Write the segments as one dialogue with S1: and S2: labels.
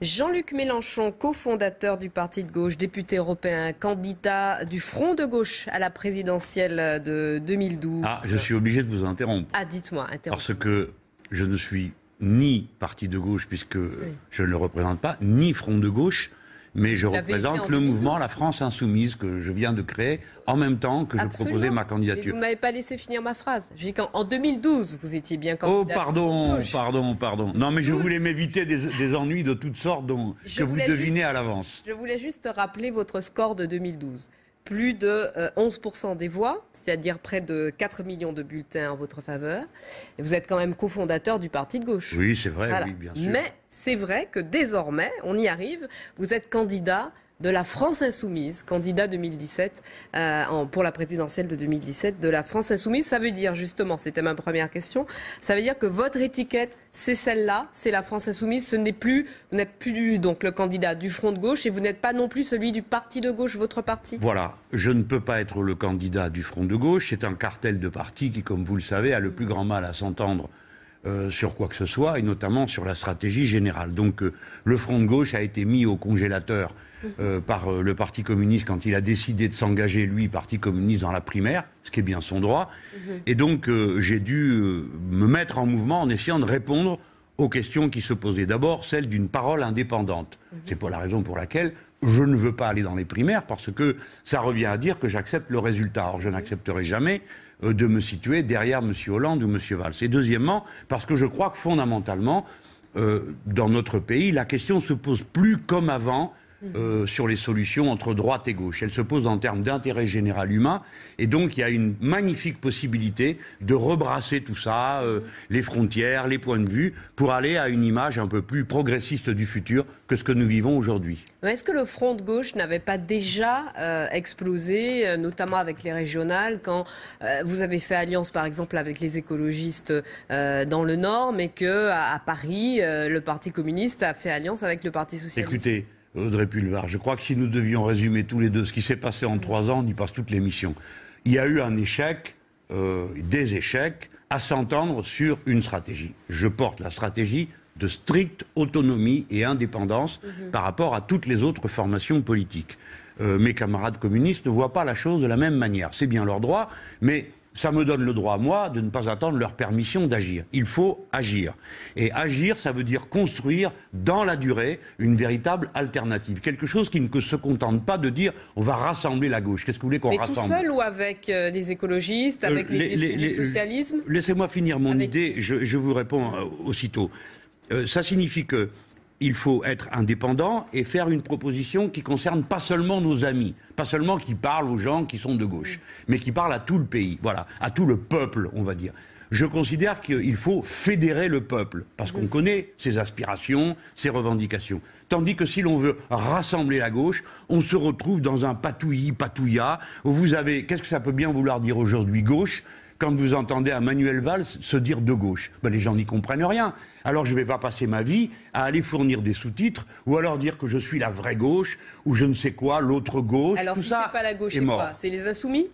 S1: Jean-Luc Mélenchon, cofondateur du Parti de gauche, député européen, candidat du Front de gauche à la présidentielle de 2012.
S2: Ah, je suis obligé de vous interrompre.
S1: Ah, dites-moi, interrompez.
S2: Parce que je ne suis ni Parti de gauche, puisque je ne le représente pas, ni Front de gauche, mais je représente le mouvement La France Insoumise que je viens de créer en même temps que je proposais ma candidature.
S1: Mais vous ne m'avez pas laissé finir ma phrase. J'ai dit qu'en 2012, vous étiez bien candidat.
S2: Oh, pardon. Non, mais je voulais m'éviter des ennuis de toutes sortes que vous devinez à l'avance.
S1: Je voulais juste rappeler votre score de 2012. Plus de 11% des voix, c'est-à-dire près de 4 millions de bulletins en votre faveur. Et vous êtes quand même cofondateur du Parti de gauche.
S2: Oui, c'est vrai,
S1: voilà.
S2: Oui, bien sûr.
S1: Mais c'est vrai que désormais, on y arrive, vous êtes candidat de la France Insoumise, candidat 2017, pour la présidentielle de 2017 de la France Insoumise. Ça veut dire, justement, c'était ma première question, ça veut dire que votre étiquette, c'est celle-là, c'est la France Insoumise, vous n'êtes plus donc le candidat du Front de gauche et vous n'êtes pas non plus celui du Parti de gauche, votre parti.
S2: Voilà, je ne peux pas être le candidat du Front de gauche, c'est un cartel de partis qui, comme vous le savez, a le plus grand mal à s'entendre sur quoi que ce soit, et notamment sur la stratégie générale. Donc le Front de gauche a été mis au congélateur par le Parti communiste quand il a décidé de s'engager, lui, Parti communiste, dans la primaire, ce qui est bien son droit. Et donc j'ai dû me mettre en mouvement en essayant de répondre aux questions qui se posaient. D'abord, celle d'une parole indépendante. C'est pour la raison pour laquelle je ne veux pas aller dans les primaires, parce que ça revient à dire que j'accepte le résultat. Or, je n'accepterai jamais de me situer derrière M. Hollande ou M. Valls. Et deuxièmement, parce que je crois que fondamentalement, dans notre pays, la question se pose plus comme avant sur les solutions entre droite et gauche. Elle se pose en termes d'intérêt général humain, et donc il y a une magnifique possibilité de rebrasser tout ça, les frontières, les points de vue, pour aller à une image un peu plus progressiste du futur que ce que nous vivons aujourd'hui.
S1: Est-ce que le Front de gauche n'avait pas déjà explosé, notamment avec les régionales, quand vous avez fait alliance par exemple avec les écologistes dans le Nord, mais qu'à Paris, le Parti communiste a fait alliance avec le Parti socialiste?
S2: Écoutez, Audrey Pulvar, je crois que si nous devions résumer tous les deux ce qui s'est passé en 3 ans, on y passe toute l'émission. Il y a eu un échec, des échecs, à s'entendre sur une stratégie. Je porte la stratégie de stricte autonomie et indépendance par rapport à toutes les autres formations politiques. Mes camarades communistes ne voient pas la chose de la même manière. C'est bien leur droit, mais ça me donne le droit, moi, de ne pas attendre leur permission d'agir. Il faut agir. Et agir, ça veut dire construire dans la durée une véritable alternative. Quelque chose qui ne se contente pas de dire on va rassembler la gauche. Qu'est-ce que vous voulez qu'on rassemble?
S1: Mais tout seul ou avec les écologistes, avec les socialismes?
S2: Laissez-moi finir mon idée, je vous réponds aussitôt. Ça signifie que il faut être indépendant et faire une proposition qui concerne pas seulement nos amis, pas seulement qui parle aux gens qui sont de gauche, mais qui parle à tout le pays, voilà, à tout le peuple, on va dire. Je considère qu'il faut fédérer le peuple, parce qu'on connaît ses aspirations, ses revendications. Tandis que si l'on veut rassembler la gauche, on se retrouve dans un patouillas, où vous avez, qu'est-ce que ça peut bien vouloir dire aujourd'hui, gauche ? Quand vous entendez un Manuel Valls se dire de gauche, ben les gens n'y comprennent rien. Alors je ne vais pas passer ma vie à aller fournir des sous-titres ou alors dire que je suis la vraie gauche ou je ne sais quoi, l'autre gauche.
S1: Alors
S2: tout
S1: si
S2: ça
S1: c'est pas la gauche,
S2: est
S1: c'est
S2: mort.
S1: quoi? C'est les insoumis?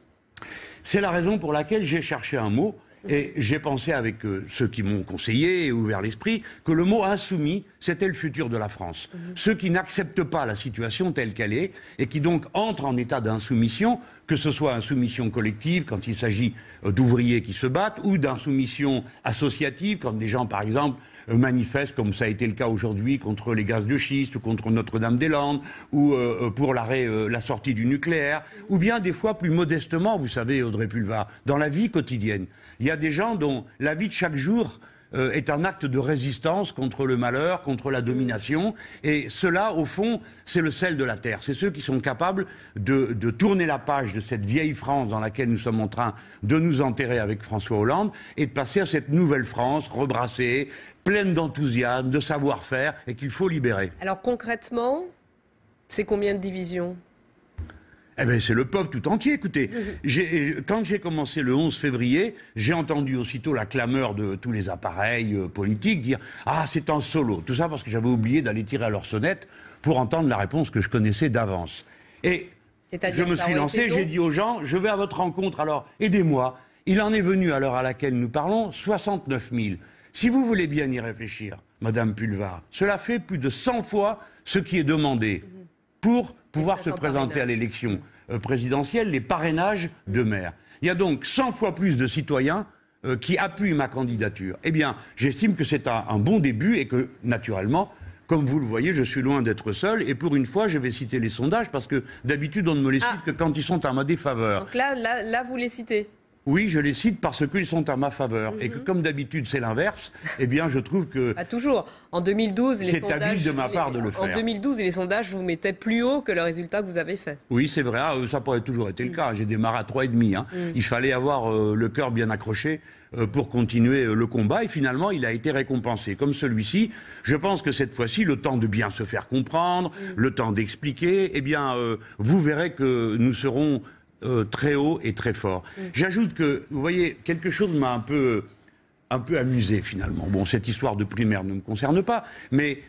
S2: C'est la raison pour laquelle j'ai cherché un mot. Et j'ai pensé avec ceux qui m'ont conseillé et ouvert l'esprit que le mot insoumis, c'était le futur de la France. Ceux qui n'acceptent pas la situation telle qu'elle est et qui donc entrent en état d'insoumission, que ce soit insoumission collective quand il s'agit d'ouvriers qui se battent ou d'insoumission associative quand des gens, par exemple, manifestent, comme ça a été le cas aujourd'hui, contre les gaz de schiste ou contre Notre-Dame-des-Landes ou pour la sortie du nucléaire, ou bien des fois plus modestement, vous savez, Audrey Pulvar, dans la vie quotidienne. Il y a des gens dont la vie de chaque jour est un acte de résistance contre le malheur, contre la domination. Et cela, au fond, c'est le sel de la terre. C'est ceux qui sont capables de tourner la page de cette vieille France dans laquelle nous sommes en train de nous enterrer avec François Hollande et de passer à cette nouvelle France rebrassée, pleine d'enthousiasme, de savoir-faire et qu'il faut libérer.
S1: Alors concrètement, c'est combien de divisions ?
S2: Eh bien, c'est le peuple tout entier. Écoutez, quand j'ai commencé le 11 février, j'ai entendu aussitôt la clameur de tous les appareils politiques dire « Ah, c'est en solo ». Tout ça parce que j'avais oublié d'aller tirer à leur sonnette pour entendre la réponse que je connaissais d'avance. Et je me suis lancé, j'ai dit aux gens « Je vais à votre rencontre, alors aidez-moi ». Il en est venu, à l'heure à laquelle nous parlons, 69 000. Si vous voulez bien y réfléchir, Madame Pulvar. Cela fait plus de 100 fois ce qui est demandé pour pouvoir se présenter à l'élection présidentielle, les parrainages de maire. Il y a donc 100 fois plus de citoyens qui appuient ma candidature. Eh bien, j'estime que c'est un bon début et que, naturellement, comme vous le voyez, je suis loin d'être seul. Et pour une fois, je vais citer les sondages parce que d'habitude, on ne me les cite que quand ils sont à ma défaveur.
S1: Donc là, vous les citez.
S2: Oui, je les cite parce qu'ils sont à ma faveur. Et que comme d'habitude, c'est l'inverse, eh bien, je trouve que...
S1: Pas toujours. En 2012, les sondages...
S2: C'est habile de ma part de le faire.
S1: En 2012, les sondages vous mettaient plus haut que le résultat que vous avez fait.
S2: Oui, c'est vrai. Ça pourrait toujours été le cas. J'ai démarré à 3,5. Hein. Il fallait avoir le cœur bien accroché pour continuer le combat. Et finalement, il a été récompensé. Comme celui-ci, je pense que cette fois-ci, le temps de bien se faire comprendre, le temps d'expliquer, eh bien, vous verrez que nous serons... très haut et très fort. J'ajoute que, vous voyez, quelque chose m'a un peu amusé finalement. Bon, cette histoire de primaire ne me concerne pas, mais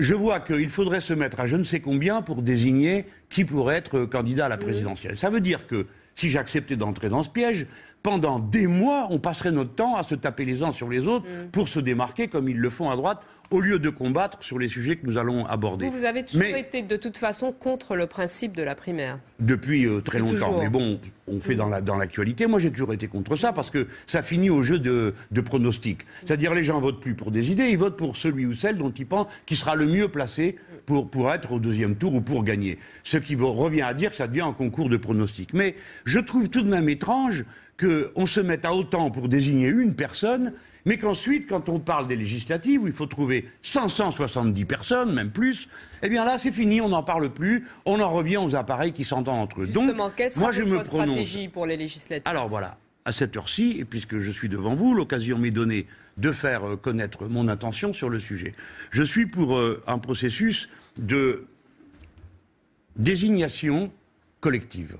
S2: je vois qu'il faudrait se mettre à je ne sais combien pour désigner qui pourrait être candidat à la présidentielle. Ça veut dire que si j'acceptais d'entrer dans ce piège, pendant des mois, on passerait notre temps à se taper les uns sur les autres pour se démarquer comme ils le font à droite, au lieu de combattre sur les sujets que nous allons aborder.
S1: Vous avez toujours été de toute façon contre le principe de la primaire.
S2: Depuis très longtemps.
S1: Toujours.
S2: Mais bon, on fait dans l'actualité. Moi, j'ai toujours été contre ça parce que ça finit au jeu de pronostics. C'est-à-dire les gens votent plus pour des idées, ils votent pour celui ou celle dont ils pensent qui sera le mieux placé pour être au deuxième tour ou pour gagner. Ce qui revient à dire que ça devient un concours de pronostics. Mais je trouve tout de même étrange qu'on se mette à autant pour désigner une personne, mais qu'ensuite, quand on parle des législatives, où il faut trouver 570 personnes, même plus, eh bien là, c'est fini, on n'en parle plus, on en revient aux appareils qui s'entendent entre eux.
S1: Justement,
S2: donc,
S1: quelle sera
S2: moi, je
S1: votre
S2: me prononce.
S1: stratégie pour les législatives?
S2: Alors voilà, à cette heure-ci, et puisque je suis devant vous, l'occasion m'est donnée de faire connaître mon intention sur le sujet. Je suis pour un processus de désignation collective.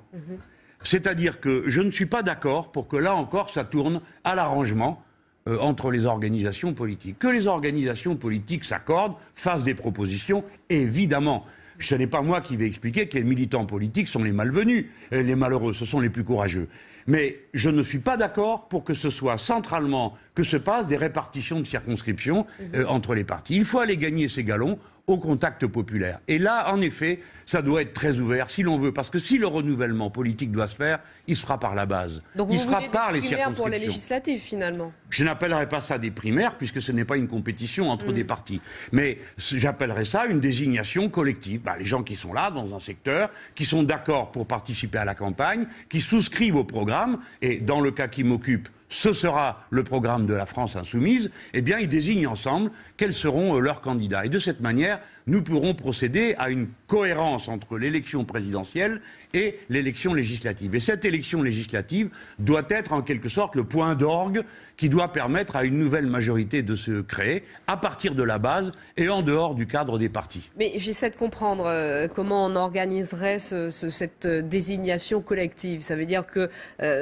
S2: C'est-à-dire que je ne suis pas d'accord pour que là encore ça tourne à l'arrangement entre les organisations politiques. Que les organisations politiques s'accordent, fassent des propositions, évidemment. Ce n'est pas moi qui vais expliquer que les militants politiques sont les malvenus, les malheureux, ce sont les plus courageux. Mais je ne suis pas d'accord pour que ce soit centralement que se passent des répartitions de circonscriptions entre les partis. Il faut aller gagner ces galons au contact populaire. Et là, en effet, ça doit être très ouvert si l'on veut. Parce que si le renouvellement politique doit se faire, il se fera par la base.
S1: Donc
S2: il
S1: vous
S2: se fera
S1: voulez
S2: par
S1: des
S2: les
S1: primaires
S2: circonscriptions.
S1: pour les législatives, finalement?
S2: Je n'appellerai pas ça des primaires, puisque ce n'est pas une compétition entre des partis. Mais j'appellerai ça une désignation collective. Les gens qui sont là, dans un secteur, qui sont d'accord pour participer à la campagne, qui souscrivent au programme, et dans le cas qui m'occupe, ce sera le programme de la France insoumise, eh bien, ils désignent ensemble quels seront leurs candidats. Et de cette manière, nous pourrons procéder à une cohérence entre l'élection présidentielle et l'élection législative. Et cette élection législative doit être en quelque sorte le point d'orgue qui doit permettre à une nouvelle majorité de se créer à partir de la base et en dehors du cadre des partis.
S1: Mais j'essaie de comprendre comment on organiserait cette désignation collective. Ça veut dire que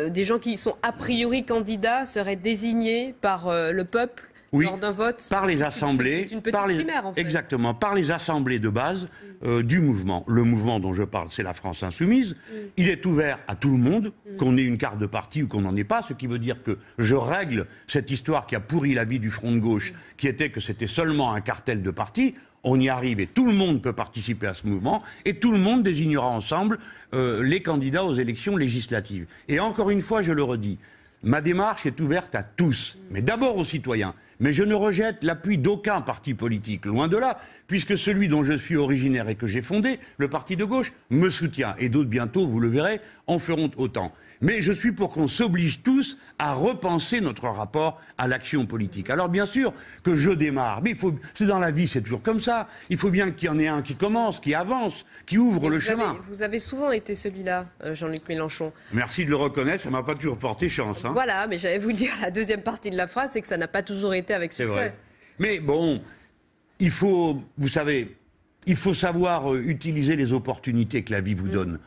S1: des gens qui sont a priori candidats seraient désignés par le peuple lors d'un vote?
S2: Par les assemblées.
S1: C'est une petite primaire, en fait.
S2: Exactement, par les assemblées de base du mouvement. Le mouvement dont je parle, c'est la France insoumise. Il est ouvert à tout le monde, qu'on ait une carte de parti ou qu'on n'en ait pas, ce qui veut dire que je règle cette histoire qui a pourri la vie du Front de gauche, qui était que c'était seulement un cartel de partis. On y arrive et tout le monde peut participer à ce mouvement et tout le monde désignera ensemble les candidats aux élections législatives. Et encore une fois, je le redis, ma démarche est ouverte à tous, mais d'abord aux citoyens. Mais je ne rejette l'appui d'aucun parti politique, loin de là, puisque celui dont je suis originaire et que j'ai fondé, le parti de gauche, me soutient. Et d'autres bientôt, vous le verrez, en feront autant. Mais je suis pour qu'on s'oblige tous à repenser notre rapport à l'action politique. Alors bien sûr que je démarre, mais c'est dans la vie, c'est toujours comme ça. Il faut bien qu'il y en ait un qui commence, qui avance, qui ouvre le chemin.
S1: Vous avez souvent été celui-là, Jean-Luc Mélenchon.
S2: Merci de le reconnaître, ça m'a pas toujours porté chance. Hein.
S1: Voilà, mais j'allais vous le dire, la deuxième partie de la phrase, c'est que ça n'a pas toujours été avec succès.
S2: Vrai. Mais bon, il faut, vous savez, il faut savoir utiliser les opportunités que la vie vous donne.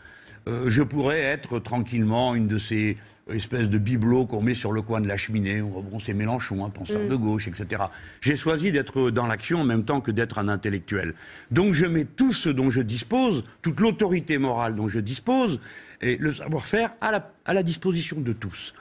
S2: Je pourrais être tranquillement une de ces espèces de bibelots qu'on met sur le coin de la cheminée. Bon, c'est Mélenchon, un penseur de gauche, etc. J'ai choisi d'être dans l'action en même temps que d'être un intellectuel. Donc je mets tout ce dont je dispose, toute l'autorité morale dont je dispose, et le savoir-faire à la disposition de tous.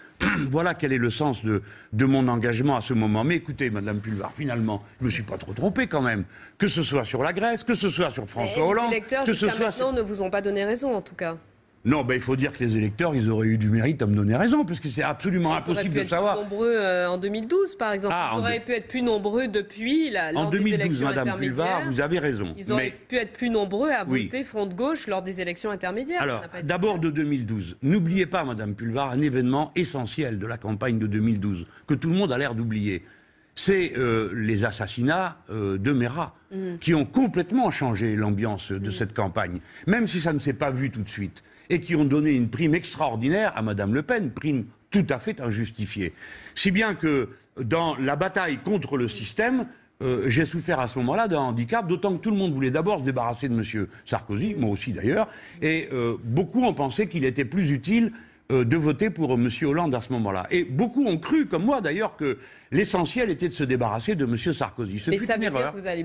S2: voilà quel est le sens de mon engagement à ce moment. Mais écoutez, Madame Pulvar, finalement, je ne me suis pas trop trompé quand même. Que ce soit sur la Grèce, que ce soit sur François Hollande...
S1: Les électeurs,
S2: que ce
S1: jusqu'à
S2: soit
S1: maintenant, ne vous ont pas donné raison, en tout cas.
S2: Non, ben, il faut dire que les électeurs, ils auraient eu du mérite à me donner raison, parce que c'est absolument impossible de savoir.
S1: Ils auraient pu être plus nombreux en 2012, par exemple. Ils auraient pu être plus nombreux depuis lors des élections intermédiaires.
S2: Madame Pulvar, vous avez raison.
S1: Ils auraient pu être plus nombreux à voter Front de gauche lors des élections intermédiaires.
S2: Alors, d'abord de 2012. N'oubliez pas, Madame Pulvar, un événement essentiel de la campagne de 2012, que tout le monde a l'air d'oublier. C'est les assassinats de Mera, qui ont complètement changé l'ambiance de cette campagne, même si ça ne s'est pas vu tout de suite, et qui ont donné une prime extraordinaire à Madame Le Pen, prime tout à fait injustifiée. Si bien que dans la bataille contre le système, j'ai souffert à ce moment-là d'un handicap, d'autant que tout le monde voulait d'abord se débarrasser de M. Sarkozy, moi aussi d'ailleurs, et beaucoup ont pensé qu'il était plus utile de voter pour M. Hollande à ce moment-là. Et beaucoup ont cru, comme moi d'ailleurs, que l'essentiel était de se débarrasser de M. Sarkozy.
S1: Mais ça veut dire que vous allez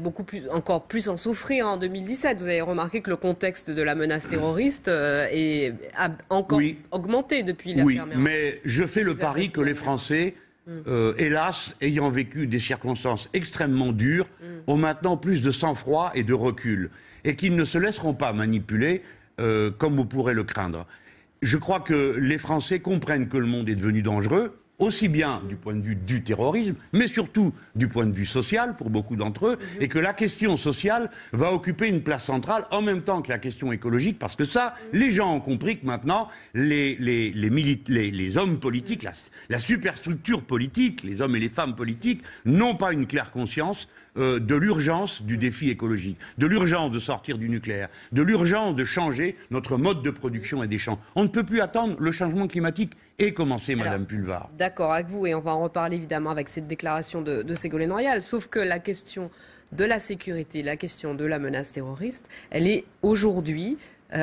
S1: encore plus en souffrir en 2017. Vous avez remarqué que le contexte de la menace terroriste a encore augmenté depuis l'affaire Mera.
S2: Oui, mais je fais le pari que les Français, hélas, ayant vécu des circonstances extrêmement dures, ont maintenant plus de sang-froid et de recul. Et qu'ils ne se laisseront pas manipuler comme vous pourrez le craindre. Je crois que les Français comprennent que le monde est devenu dangereux, aussi bien du point de vue du terrorisme, mais surtout du point de vue social pour beaucoup d'entre eux, et que la question sociale va occuper une place centrale en même temps que la question écologique, parce que ça, les gens ont compris que maintenant, les hommes politiques, la superstructure politique, les hommes et les femmes politiques, n'ont pas une claire conscience de l'urgence du défi écologique, de l'urgence de sortir du nucléaire, de l'urgence de changer notre mode de production et d'échange. On ne peut plus attendre le changement climatique et commencer, Madame Pulvar.
S1: D'accord avec vous, et on va en reparler évidemment avec cette déclaration de Ségolène Royal. Sauf que la question de la sécurité, la question de la menace terroriste, elle est aujourd'hui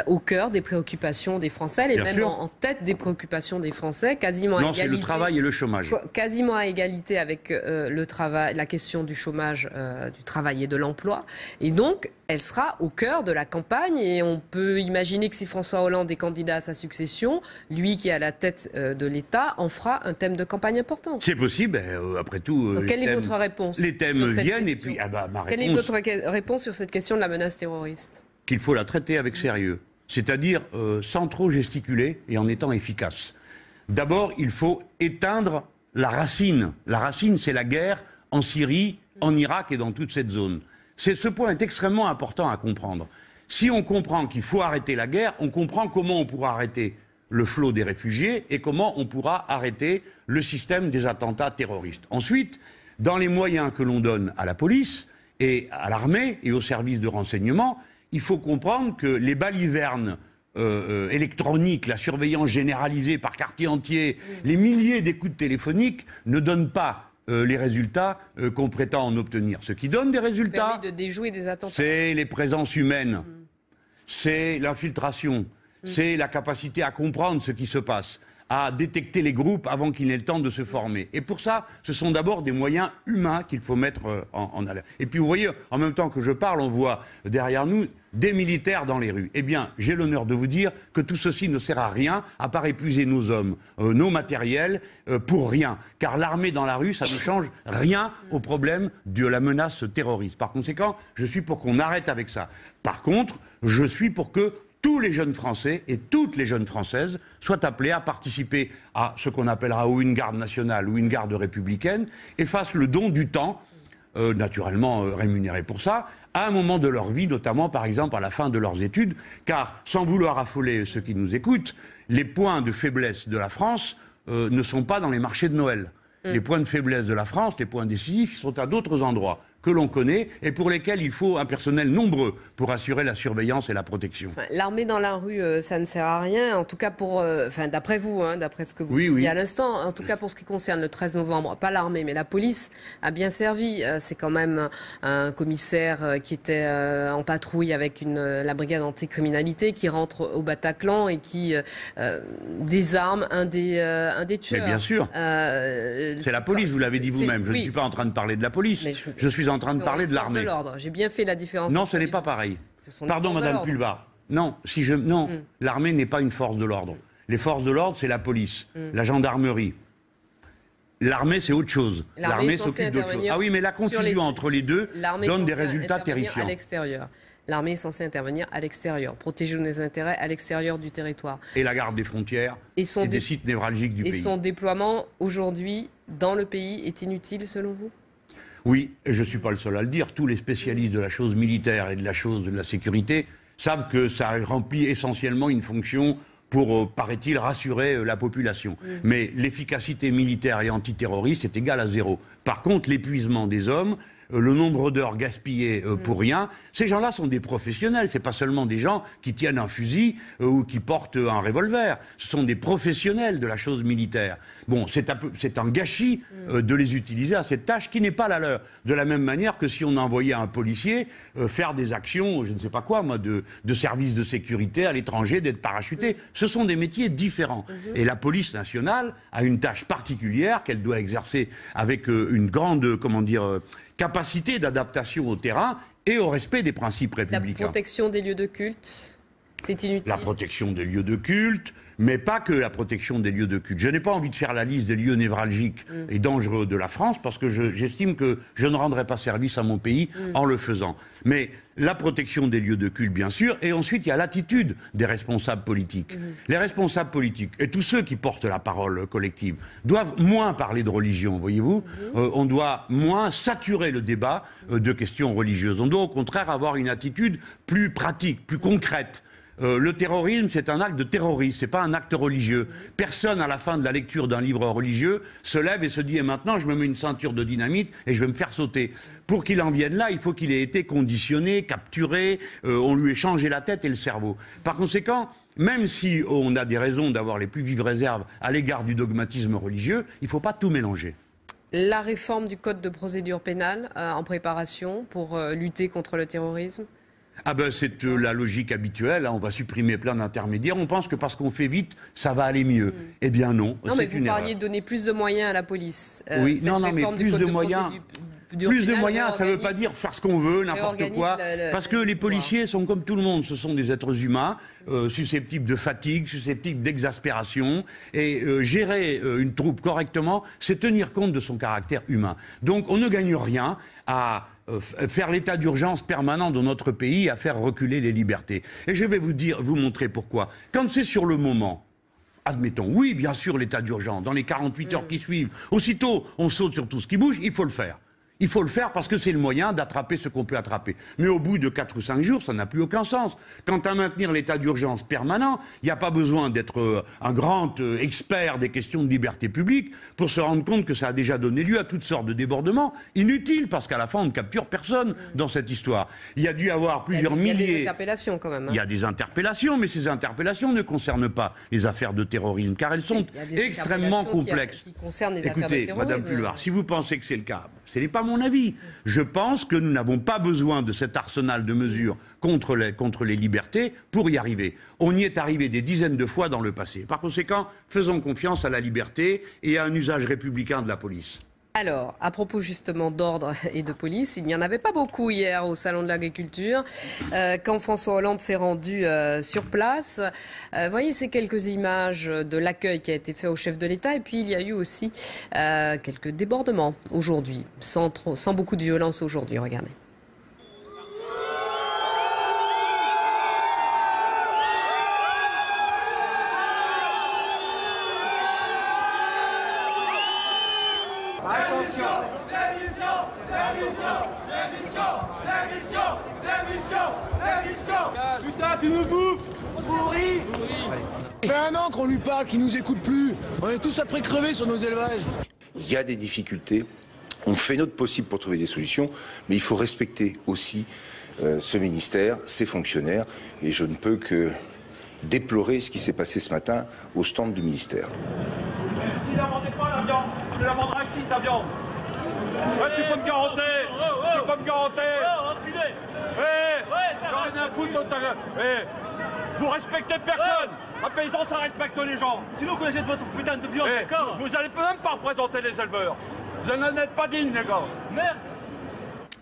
S1: au cœur des préoccupations des Français, elle est même en tête des préoccupations des Français, quasiment à égalité.
S2: Non, c'est le travail et le chômage.
S1: Quasiment à égalité avec le travail, la question du chômage, du travail et de l'emploi. Et donc, elle sera au cœur de la campagne, et on peut imaginer que si François Hollande est candidat à sa succession, lui qui est à la tête de l'État en fera un thème de campagne important.
S2: C'est possible, après tout.
S1: Donc, quelle est votre réponse?
S2: Les thèmes viennent et puis ma réponse.
S1: Quelle est votre réponse sur cette question de la menace terroriste?
S2: Qu'il faut la traiter avec sérieux, c'est-à-dire sans trop gesticuler et en étant efficace. D'abord, il faut éteindre la racine. La racine, c'est la guerre en Syrie, en Irak et dans toute cette zone. Ce point est extrêmement important à comprendre. Si on comprend qu'il faut arrêter la guerre, on comprend comment on pourra arrêter le flot des réfugiés et comment on pourra arrêter le système des attentats terroristes. Ensuite, dans les moyens que l'on donne à la police et à l'armée et aux services de renseignement, il faut comprendre que les balivernes électroniques, la surveillance généralisée par quartier entier, les milliers d'écoutes téléphoniques ne donnent pas les résultats qu'on prétend en obtenir. Ce qui donne des résultats,
S1: de déjouer des attentats,
S2: c'est les présences humaines, c'est l'infiltration, c'est la capacité à comprendre ce qui se passe, à détecter les groupes avant qu'ils n'aient le temps de se former. Et pour ça, ce sont d'abord des moyens humains qu'il faut mettre en alerte. Et puis vous voyez, en même temps que je parle, on voit derrière nous des militaires dans les rues. Eh bien, j'ai l'honneur de vous dire que tout ceci ne sert à rien, à part épuiser nos hommes, nos matériels, pour rien. Car l'armée dans la rue, ça ne change rien au problème de la menace terroriste. Par conséquent, je suis pour qu'on arrête avec ça. Par contre, je suis pour que tous les jeunes Français et toutes les jeunes Françaises soient appelés à participer à ce qu'on appellera ou une garde nationale ou une garde républicaine et fassent le don du temps, naturellement rémunéré pour ça, à un moment de leur vie, notamment par exemple à la fin de leurs études, car sans vouloir affoler ceux qui nous écoutent, les points de faiblesse de la France ne sont pas dans les marchés de Noël. Les points de faiblesse de la France, les points décisifs, sont à d'autres endroits que l'on connaît et pour lesquels il faut un personnel nombreux pour assurer la surveillance et la protection.
S1: L'armée dans la rue, ça ne sert à rien, en tout cas pour, d'après vous, d'après ce que vous disiez à l'instant, en tout cas pour ce qui concerne le 13 novembre, pas l'armée, mais la police a bien servi. C'est quand même un commissaire qui était en patrouille avec la brigade anticriminalité qui rentre au Bataclan et qui désarme un des tueurs.
S2: Mais bien sûr. C'est la police, vous l'avez dit vous-même. Je ne suis pas en train de parler de la police. Je suis en train de parler de l'armée.
S1: J'ai bien fait la différence.
S2: Non, ce n'est pas pareil. Pardon, Madame Pulvar. Non, l'armée n'est pas une force de l'ordre. Les forces de l'ordre, c'est la police, la gendarmerie, L'armée, c'est autre chose.
S1: L'armée
S2: s'occupe d'autre chose. Ah oui, mais la confusion entre les deux donne des résultats terrifiants.
S1: À l'extérieur. L'armée est censée intervenir à l'extérieur, protéger nos intérêts à l'extérieur du territoire.
S2: Et la garde des frontières et des sites névralgiques du pays.
S1: Et son déploiement aujourd'hui dans le pays est inutile selon vous ?
S2: Oui, et je ne suis pas le seul à le dire. Tous les spécialistes de la chose militaire et de la chose de la sécurité savent que ça remplit essentiellement une fonction pour, paraît-il, rassurer la population. Mais l'efficacité militaire et antiterroriste est égale à 0. Par contre, l'épuisement des hommes, le nombre d'heures gaspillées pour rien, ces gens-là sont des professionnels. C'est pas seulement des gens qui tiennent un fusil ou qui portent un revolver. Ce sont des professionnels de la chose militaire. Bon, c'est un gâchis de les utiliser à cette tâche qui n'est pas la leur. De la même manière que si on envoyait un policier faire des actions, je ne sais pas quoi, moi, de services de sécurité à l'étranger, d'être parachuté. Ce sont des métiers différents. Et la police nationale a une tâche particulière qu'elle doit exercer avec une grande, capacité d'adaptation au terrain et au respect des principes républicains.
S1: La protection des lieux de culte, c'est inutile.
S2: La protection des lieux de culte, mais pas que la protection des lieux de culte. Je n'ai pas envie de faire la liste des lieux névralgiques et dangereux de la France parce que j'estime que je ne rendrai pas service à mon pays en le faisant. Mais la protection des lieux de culte, bien sûr, et ensuite il y a l'attitude des responsables politiques. Les responsables politiques et tous ceux qui portent la parole collective doivent moins parler de religion, voyez-vous. On doit moins saturer le débat de questions religieuses. On doit au contraire avoir une attitude plus pratique, plus concrète. Le terrorisme, c'est un acte de terrorisme, c'est pas un acte religieux. Personne, à la fin de la lecture d'un livre religieux, se lève et se dit « Et maintenant, je me mets une ceinture de dynamite et je vais me faire sauter ». Pour qu'il en vienne là, il faut qu'il ait été conditionné, capturé, on lui ait changé la tête et le cerveau. Par conséquent, même si on a des raisons d'avoir les plus vives réserves à l'égard du dogmatisme religieux, il ne faut pas tout mélanger.
S1: La réforme du code de procédure pénale en préparation pour lutter contre le terrorisme ?
S2: Ah ben c'est la logique habituelle, hein. On va supprimer plein d'intermédiaires, on pense que parce qu'on fait vite, ça va aller mieux. Eh bien non,
S1: non mais vous parliez de donner plus de moyens à la police.
S2: Oui, non, mais plus de moyens... Plus de moyens, ça ne veut pas dire faire ce qu'on veut, n'importe quoi, parce que les policiers sont comme tout le monde, ce sont des êtres humains, susceptibles de fatigue, susceptibles d'exaspération, et gérer une troupe correctement, c'est tenir compte de son caractère humain. Donc on ne gagne rien à faire l'état d'urgence permanent dans notre pays, à faire reculer les libertés. Et je vais vous montrer pourquoi. Quand c'est sur le moment, admettons, oui, bien sûr, l'état d'urgence, dans les 48 heures qui suivent, aussitôt on saute sur tout ce qui bouge, il faut le faire. Il faut le faire parce que c'est le moyen d'attraper ce qu'on peut attraper. Mais au bout de 4 ou 5 jours, ça n'a plus aucun sens. Quant à maintenir l'état d'urgence permanent, il n'y a pas besoin d'être un grand expert des questions de liberté publique pour se rendre compte que ça a déjà donné lieu à toutes sortes de débordements inutiles, parce qu'à la fin, on ne capture personne dans cette histoire. Il y a dû y avoir plusieurs milliers...
S1: Il y a des interpellations quand même. Hein.
S2: Il y a des interpellations, mais ces interpellations ne concernent pas les affaires de terrorisme, car elles sont extrêmement complexes.
S1: Qui concernent les affaires de terrorisme.
S2: Écoutez, Madame Pulvar, si vous pensez que c'est le cas, ce n'est pas mon avis. Je pense que nous n'avons pas besoin de cet arsenal de mesures contre les libertés pour y arriver. On y est arrivé des dizaines de fois dans le passé. Par conséquent, faisons confiance à la liberté et à un usage républicain de la police.
S1: Alors, à propos justement d'ordre et de police, il n'y en avait pas beaucoup hier au Salon de l'Agriculture, quand François Hollande s'est rendu sur place. Voyez ces quelques images de l'accueil qui a été fait au chef de l'État, et puis il y a eu aussi quelques débordements aujourd'hui, sans beaucoup de violence aujourd'hui, regardez.
S3: Putain, tu nous bouffes! Pourri! Ça fait 1 an qu'on lui parle, qu'il nous écoute plus. On est tous après crever sur nos élevages.
S4: Il y a des difficultés. On fait notre possible pour trouver des solutions, mais il faut respecter aussi ce ministère, ses fonctionnaires, et je ne peux que déplorer ce qui s'est passé ce matin au stand du ministère.
S5: Si la vendez pas la viande, tu la vendras à qui ta viande? Ouais, tu peux me garantir! Tu peux me garantir! J'en ai rien à foutre, vous respectez personne! Un paysan, ça respecte les gens!
S6: Sinon qu'on achète votre putain de viande, d'accord?
S5: Vous allez même pas représenter les éleveurs! Vous n'en êtes pas digne, les gars!
S6: Merde!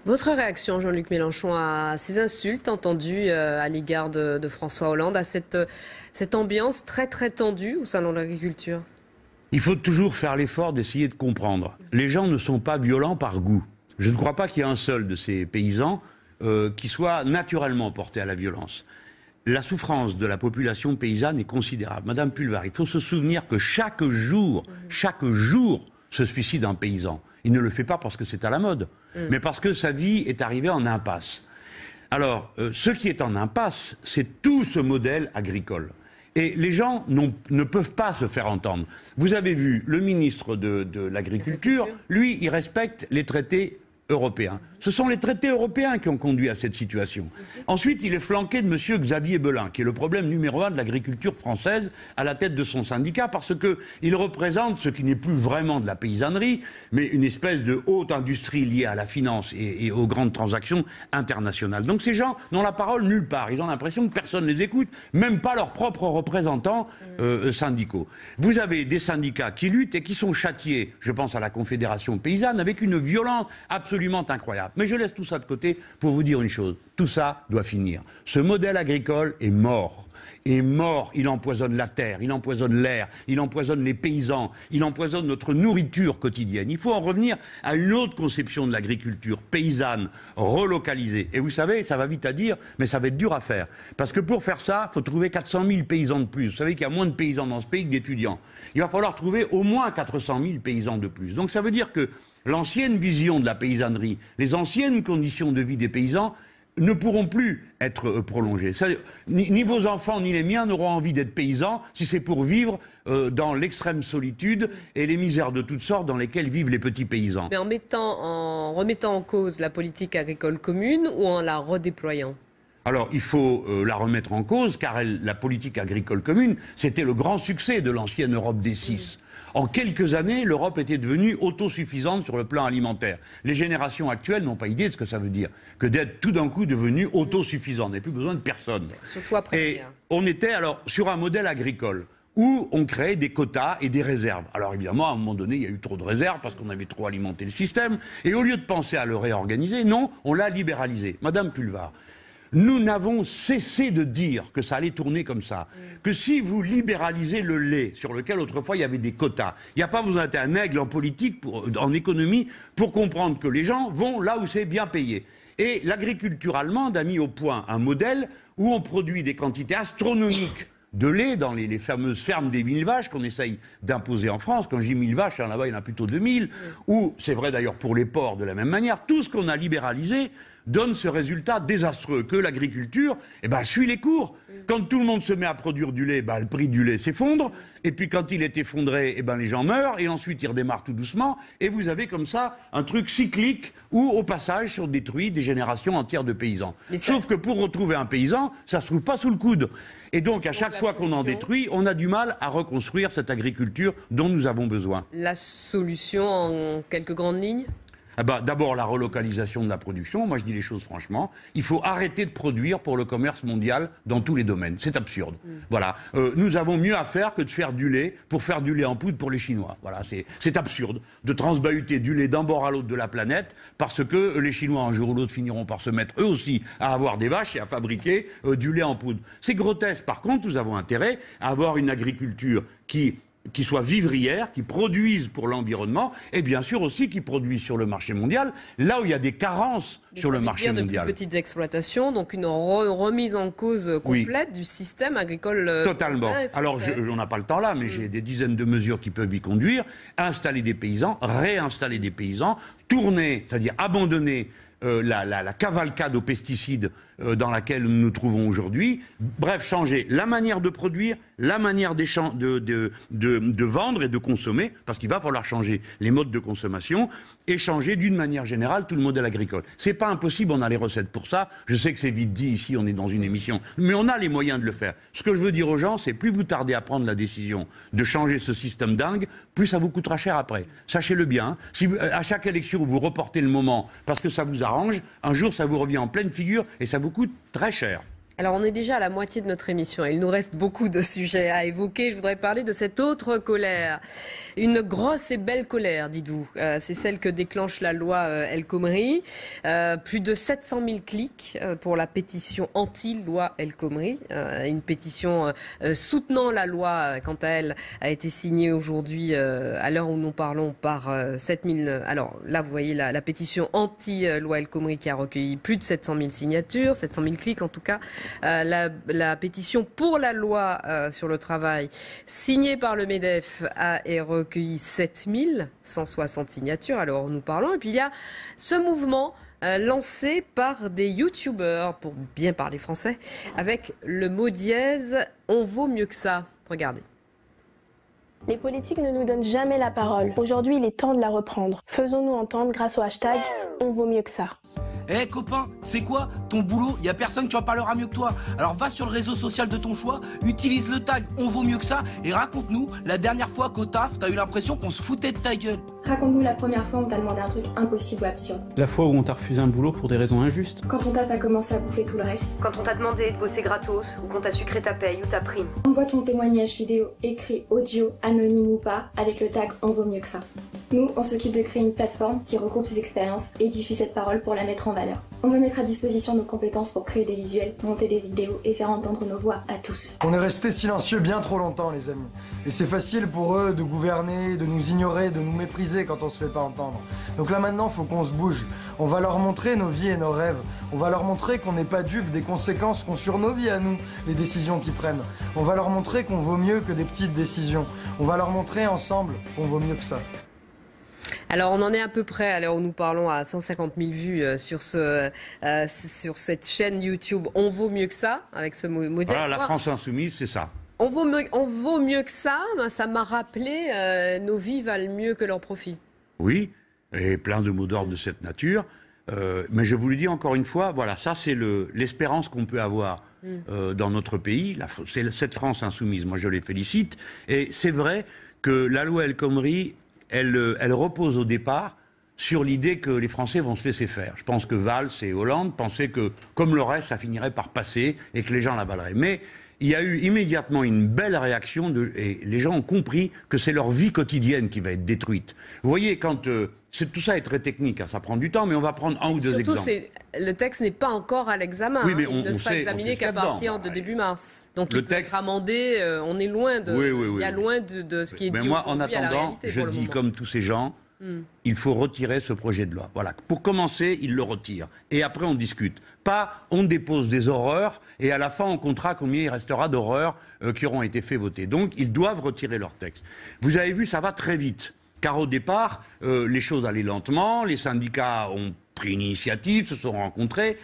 S1: Votre réaction, Jean-Luc Mélenchon, à ces insultes entendues à l'égard de François Hollande, à cette ambiance très très tendue au Salon de l'Agriculture?
S2: Il faut toujours faire l'effort d'essayer de comprendre. Les gens ne sont pas violents par goût. Je ne crois pas qu'il y ait un seul de ces paysans qui soit naturellement porté à la violence. La souffrance de la population paysanne est considérable. Madame Pulvar, il faut se souvenir que chaque jour se suicide un paysan. Il ne le fait pas parce que c'est à la mode, mais parce que sa vie est arrivée en impasse. Alors, ce qui est en impasse, c'est tout ce modèle agricole. Et les gens ne peuvent pas se faire entendre. Vous avez vu, le ministre de l'Agriculture, lui, il respecte les traités européens. Ce sont les traités européens qui ont conduit à cette situation. Ensuite, il est flanqué de M. Xavier Belin, qui est le problème numéro 1 de l'agriculture française, à la tête de son syndicat, parce qu'il représente ce qui n'est plus vraiment de la paysannerie, mais une espèce de haute industrie liée à la finance et aux grandes transactions internationales. Donc ces gens n'ont la parole nulle part. Ils ont l'impression que personne ne les écoute, même pas leurs propres représentants syndicaux. Vous avez des syndicats qui luttent et qui sont châtiés, je pense à la Confédération paysanne, avec une violence absolument incroyable. Mais je laisse tout ça de côté pour vous dire une chose. Tout ça doit finir. Ce modèle agricole est mort. Est mort. Il empoisonne la terre, il empoisonne l'air, il empoisonne les paysans, il empoisonne notre nourriture quotidienne. Il faut en revenir à une autre conception de l'agriculture paysanne, relocalisée. Et vous savez, ça va vite à dire, mais ça va être dur à faire. Parce que pour faire ça, il faut trouver 400 000 paysans de plus. Vous savez qu'il y a moins de paysans dans ce pays que d'étudiants. Il va falloir trouver au moins 400 000 paysans de plus. Donc ça veut dire que l'ancienne vision de la paysannerie, les anciennes conditions de vie des paysans ne pourront plus être prolongées. Ni vos enfants ni les miens n'auront envie d'être paysans si c'est pour vivre dans l'extrême solitude et les misères de toutes sortes dans lesquelles vivent les petits paysans.
S1: Mais en remettant en cause la politique agricole commune ou en la redéployant ?
S2: Alors, il faut la remettre en cause, car la politique agricole commune, c'était le grand succès de l'ancienne Europe des Six. En quelques années, l'Europe était devenue autosuffisante sur le plan alimentaire. Les générations actuelles n'ont pas idée de ce que ça veut dire, que d'être tout d'un coup devenu autosuffisant. On n'a plus besoin de personne.
S1: Surtout après.
S2: Et on était alors sur un modèle agricole où on créait des quotas et des réserves. Alors évidemment, à un moment donné, il y a eu trop de réserves parce qu'on avait trop alimenté le système. Et au lieu de penser à le réorganiser, non, on l'a libéralisé. Madame Pulvar, nous n'avons cessé de dire que ça allait tourner comme ça. Que si vous libéralisez le lait, sur lequel autrefois il y avait des quotas, il n'y a pas besoin d'être un aigle en politique, en économie, pour comprendre que les gens vont là où c'est bien payé. Et l'agriculture allemande a mis au point un modèle où on produit des quantités astronomiques de lait dans les fameuses fermes des 1000 vaches qu'on essaye d'imposer en France. Quand je dis 1000 vaches, là-bas il y en a plutôt 2000. Ou, c'est vrai d'ailleurs pour les porcs de la même manière, tout ce qu'on a libéralisé donne ce résultat désastreux, que l'agriculture suit les cours. Quand tout le monde se met à produire du lait, le prix du lait s'effondre, et puis quand il est effondré, les gens meurent, et ensuite ils redémarrent tout doucement, et vous avez comme ça un truc cyclique où, au passage, sont détruits des générations entières de paysans. Sauf que pour retrouver un paysan, ça ne se trouve pas sous le coude. Et donc, à chaque fois qu'on en détruit, on a du mal à reconstruire cette agriculture dont nous avons besoin.
S1: La solution en quelques grandes lignes ?
S2: D'abord, la relocalisation de la production. Moi, je dis les choses franchement. Il faut arrêter de produire pour le commerce mondial dans tous les domaines. C'est absurde. Voilà. Nous avons mieux à faire que de faire du lait pour faire du lait en poudre pour les Chinois. Voilà. C'est absurde de transbahuter du lait d'un bord à l'autre de la planète parce que les Chinois, un jour ou l'autre, finiront par se mettre eux aussi à avoir des vaches et à fabriquer du lait en poudre. C'est grotesque. Par contre, nous avons intérêt à avoir une agriculture qui soit vivrière, qui produisent pour l'environnement, et bien sûr aussi qui produisent sur le marché mondial, là où il y a des carences sur le marché mondial.
S1: De plus petites exploitations, donc une remise en cause complète du système agricole.
S2: Totalement. Alors, on n'a pas le temps là, mais j'ai des dizaines de mesures qui peuvent y conduire. Installer des paysans, réinstaller des paysans, tourner, c'est-à-dire abandonner la cavalcade aux pesticides dans laquelle nous nous trouvons aujourd'hui. Bref, changer la manière de produire, la manière de vendre et de consommer, parce qu'il va falloir changer les modes de consommation et changer d'une manière générale tout le modèle agricole. C'est pas impossible, on a les recettes pour ça. Je sais que c'est vite dit ici, on est dans une émission, mais on a les moyens de le faire. Ce que je veux dire aux gens, c'est plus vous tardez à prendre la décision de changer ce système dingue, plus ça vous coûtera cher après. Sachez-le bien. Si à chaque élection, vous reportez le moment parce que ça vous arrange, un jour ça vous revient en pleine figure et ça vous coûte très cher.
S1: Alors on est déjà à la moitié de notre émission. Il nous reste beaucoup de sujets à évoquer. Je voudrais parler de cette autre colère. Une grosse et belle colère, dites-vous. C'est celle que déclenche la loi El Khomri. Plus de 700 000 clics pour la pétition anti-loi El Khomri. Une pétition soutenant la loi, quant à elle, a été signée aujourd'hui, à l'heure où nous parlons, par 7000... Alors là, vous voyez la pétition anti-loi El Khomri qui a recueilli plus de 700 000 signatures, 700 000 clics en tout cas. La pétition pour la loi sur le travail, signée par le MEDEF, a recueilli 7160 signatures, alors nous parlons. Et puis il y a ce mouvement lancé par des youtubeurs, pour bien parler français, avec le mot dièse « on vaut mieux que ça ». Regardez.
S7: Les politiques ne nous donnent jamais la parole. Aujourd'hui, il est temps de la reprendre. Faisons-nous entendre grâce au hashtag « on vaut mieux que ça ».
S8: Eh copain, c'est quoi? Ton boulot, y a personne qui en parlera mieux que toi. Alors va sur le réseau social de ton choix, utilise le tag « on vaut mieux que ça » et raconte-nous la dernière fois qu'au taf, t'as eu l'impression qu'on se foutait de ta gueule.
S9: Raconte-nous la première fois où on t'a demandé un truc impossible ou absurde.
S10: La fois où on t'a refusé un boulot pour des raisons injustes.
S9: Quand ton taf a commencé à bouffer tout le reste.
S11: Quand on t'a demandé de bosser gratos, ou qu'on t'a sucré ta paye ou ta prime.
S9: Envoie ton témoignage vidéo, écrit, audio, anonyme ou pas, avec le tag « on vaut mieux que ça ». Nous, on s'occupe de créer une plateforme qui regroupe ces expériences et diffuse cette parole pour la mettre en valeur. On veut mettre à disposition nos compétences pour créer des visuels, monter des vidéos et faire entendre nos voix à tous.
S12: On est resté silencieux bien trop longtemps, les amis. Et c'est facile pour eux de gouverner, de nous ignorer, de nous mépriser quand on se fait pas entendre. Donc là maintenant, faut qu'on se bouge. On va leur montrer nos vies et nos rêves. On va leur montrer qu'on n'est pas dupes des conséquences qu'ont sur nos vies à nous, les décisions qu'ils prennent. On va leur montrer qu'on vaut mieux que des petites décisions. On va leur montrer ensemble qu'on vaut mieux que ça.
S1: Alors on en est à peu près, à l'heure où nous parlons, à 150 000 vues sur cette chaîne YouTube « On vaut mieux que ça », avec ce mot.
S2: Voilà, la France insoumise, c'est ça.
S1: On vaut mieux que ça, ça m'a rappelé nos vies valent mieux que leurs profits. Oui,
S2: et plein de mots d'ordre de cette nature. Mais je vous le dis encore une fois, voilà, ça c'est l'espérance qu'on peut avoir dans notre pays. C'est cette France insoumise, moi je les félicite. Et c'est vrai que la loi El Khomri, elle repose au départ sur l'idée que les Français vont se laisser faire. Je pense que Valls et Hollande pensaient que, comme le reste, ça finirait par passer et que les gens l'avaleraient. Mais il y a eu immédiatement une belle réaction et les gens ont compris que c'est leur vie quotidienne qui va être détruite. Vous voyez, quand tout ça est très technique, hein, ça prend du temps, mais on va prendre un ou deux exemples.
S1: Surtout, le texte n'est pas encore à l'examen.
S2: Oui, mais
S1: il ne sera examiné qu'à partir de début mars. Donc il peut être amendé. On est loin de.
S2: Oui,
S1: il y a loin de ce qui est dit.
S2: Mais moi, en attendant, je dis comme tous ces gens. Il faut retirer ce projet de loi. Voilà. Pour commencer, il le retire. Et après, on discute. Pas, on dépose des horreurs et à la fin, on comptera combien il restera d'horreurs qui auront été fait voter. Donc, ils doivent retirer leur texte. Vous avez vu, ça va très vite. Car au départ, les choses allaient lentement. Les syndicats ont pris une initiative, se sont rencontrés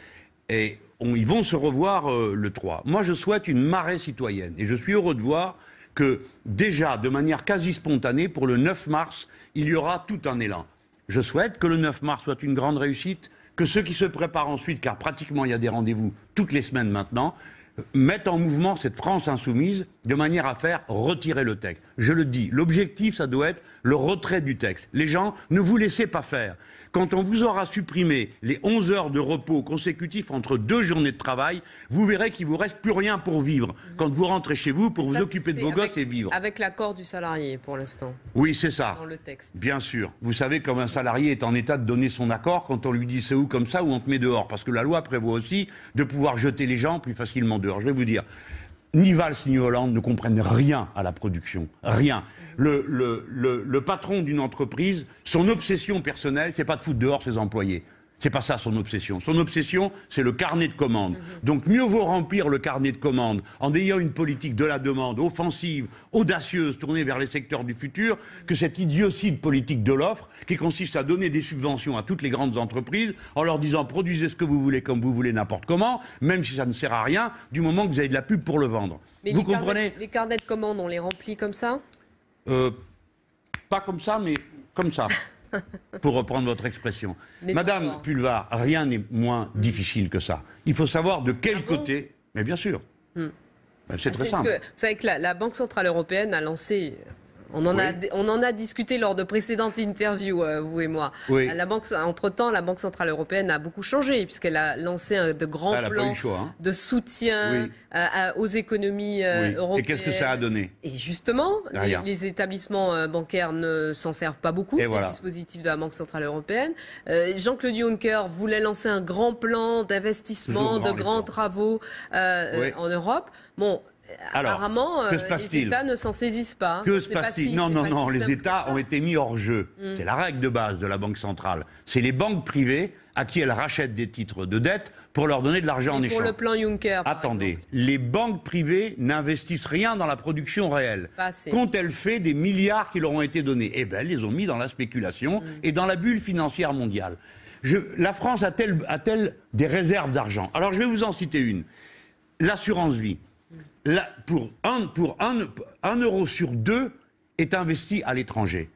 S2: et ils vont se revoir le 3. Moi, je souhaite une marée citoyenne. Et je suis heureux de voir que déjà, de manière quasi spontanée, pour le 9 mars, il y aura tout un élan. Je souhaite que le 9 mars soit une grande réussite, que ceux qui se préparent ensuite, car pratiquement il y a des rendez-vous toutes les semaines maintenant, mettent en mouvement cette France insoumise de manière à faire retirer le texte. Je le dis, l'objectif, ça doit être le retrait du texte. Les gens, ne vous laissez pas faire. Quand on vous aura supprimé les 11 heures de repos consécutifs entre 2 journées de travail, vous verrez qu'il ne vous reste plus rien pour vivre. Quand vous rentrez chez vous pour vous occuper de vos gosses et vivre.
S1: Avec l'accord du salarié, pour l'instant.
S2: Oui, c'est ça.
S1: Dans le texte.
S2: Bien sûr. Vous savez, comme un salarié est en état de donner son accord quand on lui dit c'est où comme ça ou on te met dehors. Parce que la loi prévoit aussi de pouvoir jeter les gens plus facilement dehors. Je vais vous dire, ni Valls ni Hollande ne comprennent rien à la production. Rien. Le patron d'une entreprise, son obsession personnelle, c'est pas de foutre dehors ses employés. C'est pas ça son obsession. Son obsession, c'est le carnet de commandes. Donc mieux vaut remplir le carnet de commandes en ayant une politique de la demande offensive, audacieuse, tournée vers les secteurs du futur, que cette idiotie de politique de l'offre qui consiste à donner des subventions à toutes les grandes entreprises en leur disant produisez ce que vous voulez comme vous voulez n'importe comment, même si ça ne sert à rien, du moment que vous avez de la pub pour le vendre.
S1: Mais
S2: vous comprenez ?
S1: Les carnets de commandes, on les remplit comme ça ?
S2: Pas comme ça, mais comme ça. Pour reprendre votre expression. Mais Madame Pulvar, rien n'est moins difficile que ça. Il faut savoir de quel côté... Mais bien sûr. C'est très simple.
S1: Vous savez que la Banque Centrale Européenne a lancé On en a discuté lors de précédentes interviews, vous et moi.
S2: Oui.
S1: Entre-temps, la Banque Centrale Européenne a beaucoup changé, puisqu'elle a lancé de grands plans de soutien aux économies européennes.
S2: Et qu'est-ce que ça a donné?
S1: Et justement, les établissements bancaires ne s'en servent pas beaucoup, les dispositifs de la Banque Centrale Européenne. Jean-Claude Juncker voulait lancer un grand plan d'investissement, de grands travaux en Europe. Bon.
S2: Alors,
S1: apparemment, les États ne s'en saisissent pas.
S2: Que se passe-t-il? Non, les États ont été mis hors jeu. C'est la règle de base de la Banque centrale. C'est les banques privées à qui elles rachètent des titres de dette pour leur donner de l'argent en échange.
S1: Pour le plan Juncker,
S2: attendez, les banques privées n'investissent rien dans la production réelle. Qu'ont-elles fait des milliards qui leur ont été donnés? Eh bien, elles les ont mis dans la spéculation et dans la bulle financière mondiale. La France a-t-elle des réserves d'argent? Alors, je vais vous en citer une. L'assurance vie. Pour 1 euro sur 2 est investi à l'étranger.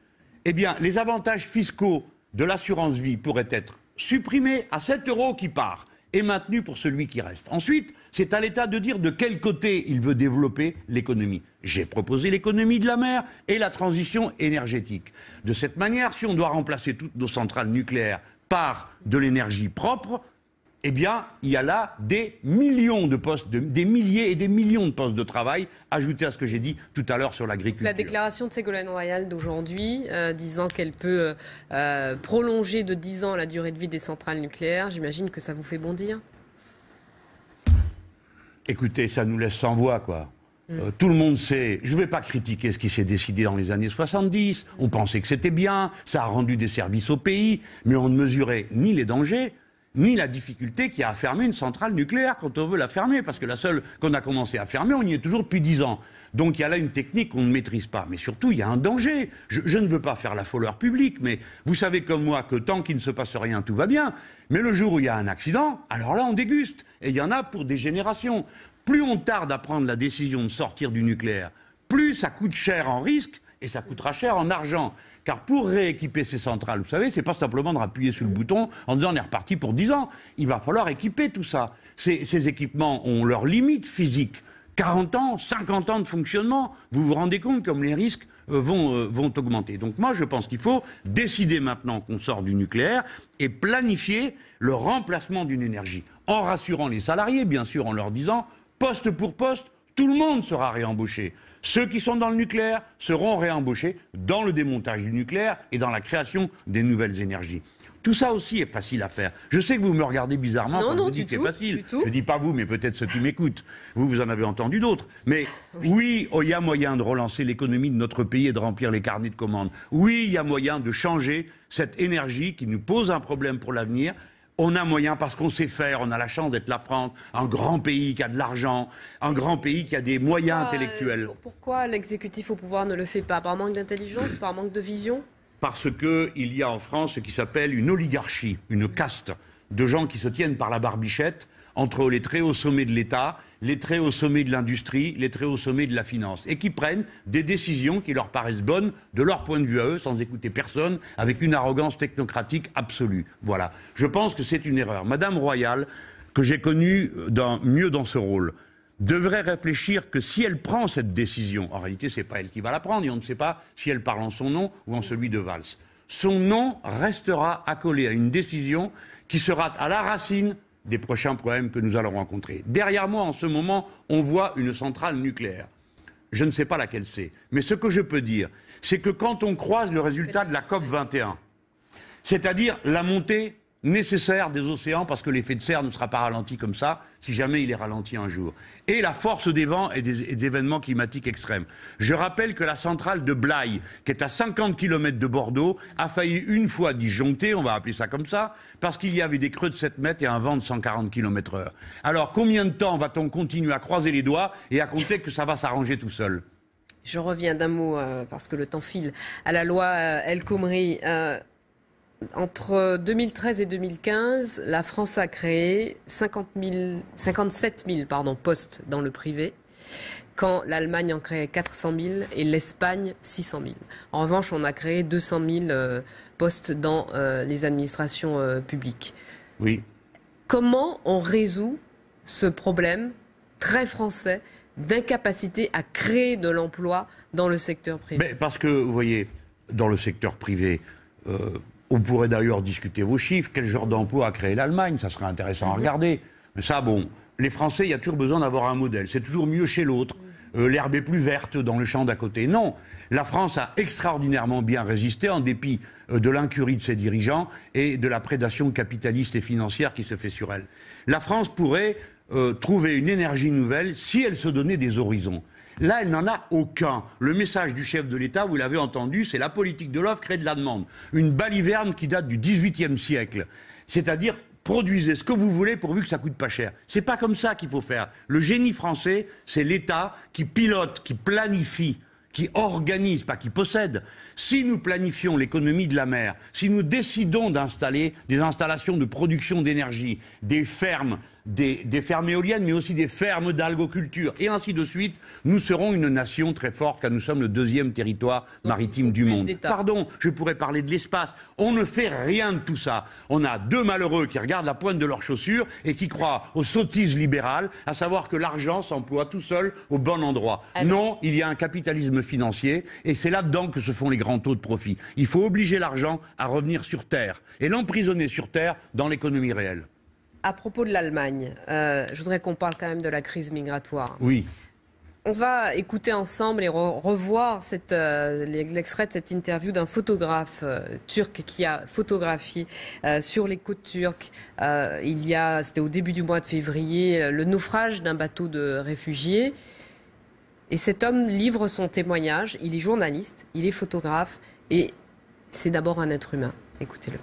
S2: Eh bien, les avantages fiscaux de l'assurance vie pourraient être supprimés à 7 euros qui part et maintenus pour celui qui reste. Ensuite, c'est à l'État de dire de quel côté il veut développer l'économie. J'ai proposé l'économie de la mer et la transition énergétique. De cette manière, si on doit remplacer toutes nos centrales nucléaires par de l'énergie propre, eh bien, il y a là des millions de postes, des milliers et des millions de postes de travail, ajoutés à ce que j'ai dit tout à l'heure sur l'agriculture.
S1: La déclaration de Ségolène Royal d'aujourd'hui, disant qu'elle peut prolonger de 10 ans la durée de vie des centrales nucléaires, j'imagine que ça vous fait bondir?
S2: Écoutez, ça nous laisse sans voix, quoi. Tout le monde sait, je ne vais pas critiquer ce qui s'est décidé dans les années 70, on pensait que c'était bien, ça a rendu des services au pays, mais on ne mesurait ni les dangers, ni la difficulté qu'il y a à fermer une centrale nucléaire quand on veut la fermer, parce que la seule qu'on a commencé à fermer, on y est toujours depuis 10 ans. Donc il y a là une technique qu'on ne maîtrise pas. Mais surtout, il y a un danger. Je ne veux pas faire la folleur publique, mais vous savez comme moi que tant qu'il ne se passe rien, tout va bien. Mais le jour où il y a un accident, alors là, on déguste. Et il y en a pour des générations. Plus on tarde à prendre la décision de sortir du nucléaire, plus ça coûte cher en risque, et ça coûtera cher en argent. Car pour rééquiper ces centrales, vous savez, c'est pas simplement de appuyer sur le bouton en disant on est reparti pour 10 ans. Il va falloir équiper tout ça. Ces équipements ont leurs limites physiques. 40 ans, 50 ans de fonctionnement. Vous vous rendez compte comme les risques vont augmenter. Donc moi, je pense qu'il faut décider maintenant qu'on sort du nucléaire et planifier le remplacement d'une énergie. En rassurant les salariés, bien sûr, en leur disant, poste pour poste, tout le monde sera réembauché. Ceux qui sont dans le nucléaire seront réembauchés dans le démontage du nucléaire et dans la création des nouvelles énergies. Tout ça aussi est facile à faire. Je sais que vous me regardez bizarrement quand vous dites que c'est facile. Je ne dis pas vous, mais peut-être ceux qui m'écoutent. Vous en avez entendu d'autres. Mais oui, il y a moyen de relancer l'économie de notre pays et de remplir les carnets de commandes. Oui, il y a moyen de changer cette énergie qui nous pose un problème pour l'avenir. On a moyen parce qu'on sait faire, on a la chance d'être la France, un grand pays qui a de l'argent, un grand pays qui a des moyens intellectuels.
S1: Pourquoi l'exécutif au pouvoir ne le fait pas? Par manque d'intelligence, par manque de vision?
S2: Parce qu'il y a en France ce qui s'appelle une oligarchie, une caste de gens qui se tiennent par la barbichette entre les très hauts sommets de l'État, les très hauts sommets de l'industrie, les très hauts sommets de la finance, et qui prennent des décisions qui leur paraissent bonnes de leur point de vue à eux, sans écouter personne, avec une arrogance technocratique absolue. Voilà. Je pense que c'est une erreur. Madame Royal, que j'ai connue mieux dans ce rôle, devrait réfléchir que si elle prend cette décision, en réalité c'est pas elle qui va la prendre, et on ne sait pas si elle parle en son nom ou en celui de Valls, son nom restera accolé à une décision qui sera à la racine des prochains problèmes que nous allons rencontrer. Derrière moi, en ce moment, on voit une centrale nucléaire. Je ne sais pas laquelle c'est. Mais ce que je peux dire, c'est que quand on croise le résultat de la COP 21, c'est-à-dire la montée nécessaire des océans, parce que l'effet de serre ne sera pas ralenti comme ça, si jamais il est ralenti un jour, et la force des vents et des événements climatiques extrêmes. Je rappelle que la centrale de Blaye, qui est à 50 km de Bordeaux, a failli une fois disjoncter, on va appeler ça comme ça, parce qu'il y avait des creux de 7 mètres et un vent de 140 km/h. Alors combien de temps va-t-on continuer à croiser les doigts et à compter que ça va s'arranger tout seul?
S1: Je reviens d'un mot, parce que le temps file, à la loi El Khomri. Entre 2013 et 2015, la France a créé 57 000 postes dans le privé, quand l'Allemagne en créait 400 000 et l'Espagne 600 000. En revanche, on a créé 200 000 postes dans les administrations publiques.
S2: Oui.
S1: Comment on résout ce problème très français d'incapacité à créer de l'emploi dans le secteur privé?
S2: Mais parce que, vous voyez, dans le secteur privé, on pourrait d'ailleurs discuter vos chiffres. Quel genre d'emploi a créé l'Allemagne? Ça serait intéressant à regarder. Mais ça, bon, les Français, il y a toujours besoin d'avoir un modèle. C'est toujours mieux chez l'autre. L'herbe est plus verte dans le champ d'à côté. Non, la France a extraordinairement bien résisté en dépit de l'incurie de ses dirigeants et de la prédation capitaliste et financière qui se fait sur elle. La France pourrait trouver une énergie nouvelle si elle se donnait des horizons. Là, elle n'en a aucun. Le message du chef de l'État, vous l'avez entendu, c'est la politique de l'offre crée de la demande. Une baliverne qui date du XVIIIe siècle. C'est-à-dire, produisez ce que vous voulez pourvu que ça coûte pas cher. C'est pas comme ça qu'il faut faire. Le génie français, c'est l'État qui pilote, qui planifie, qui organise, pas qui possède. Si nous planifions l'économie de la mer, si nous décidons d'installer des installations de production d'énergie, des fermes éoliennes, mais aussi des fermes d'algoculture, et ainsi de suite, nous serons une nation très forte, car nous sommes le 2e territoire maritime du monde. Pardon, je pourrais parler de l'espace. On ne fait rien de tout ça. On a 2 malheureux qui regardent la pointe de leurs chaussures et qui croient aux sottises libérales, à savoir que l'argent s'emploie tout seul au bon endroit. Non, il y a un capitalisme financier, et c'est là-dedans que se font les grands taux de profit. Il faut obliger l'argent à revenir sur Terre, et l'emprisonner sur Terre dans l'économie réelle.
S1: À propos de l'Allemagne, je voudrais qu'on parle quand même de la crise migratoire.
S2: Oui.
S1: On va écouter ensemble et revoir l'extrait de cette interview d'un photographe turc qui a photographié sur les côtes turques, c'était au début du mois de février, le naufrage d'un bateau de réfugiés. Et cet homme livre son témoignage. Il est journaliste, il est photographe et c'est d'abord un être humain. Écoutez-le.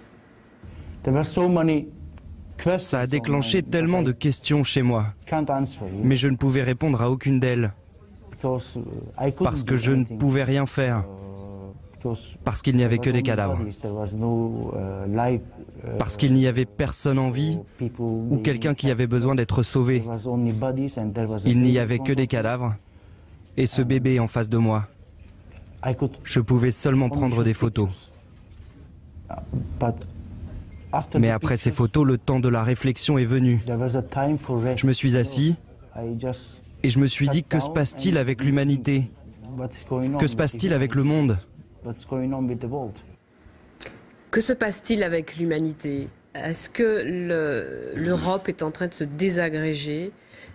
S13: Ça a déclenché tellement de questions chez moi, mais je ne pouvais répondre à aucune d'elles, parce que je ne pouvais rien faire, parce qu'il n'y avait que des cadavres, parce qu'il n'y avait personne en vie ou quelqu'un qui avait besoin d'être sauvé. Il n'y avait que des cadavres et ce bébé en face de moi. Je pouvais seulement prendre des photos. Mais après ces photos, le temps de la réflexion est venu. Je me suis assis et je me suis dit, que se passe-t-il avec l'humanité? Que se passe-t-il avec le monde?
S1: Que se passe-t-il avec l'humanité? Est-ce que l'Europe est en train de se désagréger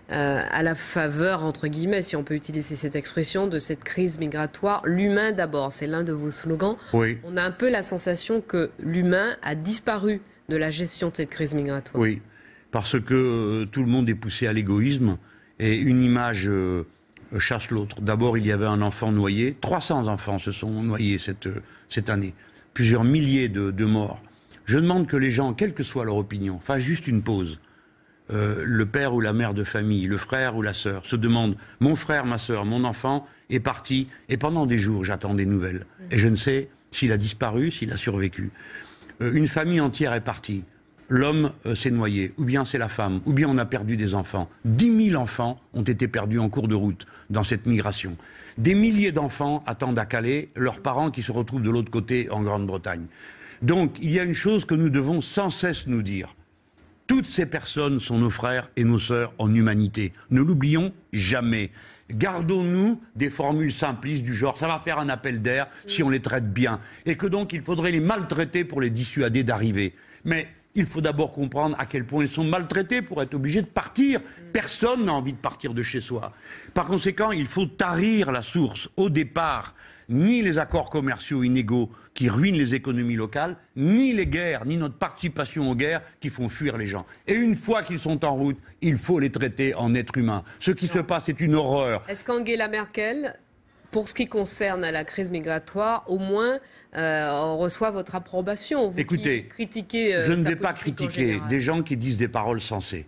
S1: à la faveur, entre guillemets, si on peut utiliser cette expression, de cette crise migratoire? L'humain d'abord, c'est l'un de vos slogans.
S2: Oui.
S1: On a un peu la sensation que l'humain a disparu de la gestion de cette crise migratoire.
S2: Oui, parce que tout le monde est poussé à l'égoïsme et une image chasse l'autre. D'abord, il y avait un enfant noyé. 300 enfants se sont noyés cette année. Plusieurs milliers de morts. Je demande que les gens, quelle que soit leur opinion, fassent juste une pause. Le père ou la mère de famille, le frère ou la sœur, se demande, mon frère, ma sœur, mon enfant est parti, et pendant des jours, j'attends des nouvelles. Et je ne sais s'il a disparu, s'il a survécu. Une famille entière est partie. L'homme s'est noyé, ou bien c'est la femme, ou bien on a perdu des enfants. 10 000 enfants ont été perdus en cours de route dans cette migration. Des milliers d'enfants attendent à Calais leurs parents qui se retrouvent de l'autre côté en Grande-Bretagne. Donc il y a une chose que nous devons sans cesse nous dire. Toutes ces personnes sont nos frères et nos sœurs en humanité. Ne l'oublions jamais. Gardons-nous des formules simplistes du genre « ça va faire un appel d'air si on les traite bien » et que donc il faudrait les maltraiter pour les dissuader d'arriver. Mais il faut d'abord comprendre à quel point ils sont maltraités pour être obligés de partir. Personne n'a envie de partir de chez soi. Par conséquent, il faut tarir la source au départ. Ni les accords commerciaux inégaux qui ruinent les économies locales, ni les guerres, ni notre participation aux guerres qui font fuir les gens. Et une fois qu'ils sont en route, il faut les traiter en êtres humains. Ce qui se passe est une horreur.
S1: Est-ce qu'Angela Merkel, pour ce qui concerne la crise migratoire, au moins on reçoit votre approbation? Vous
S2: Écoutez,
S1: qui critiquez,
S2: je ne vais pas critiquer des gens qui disent des paroles sensées.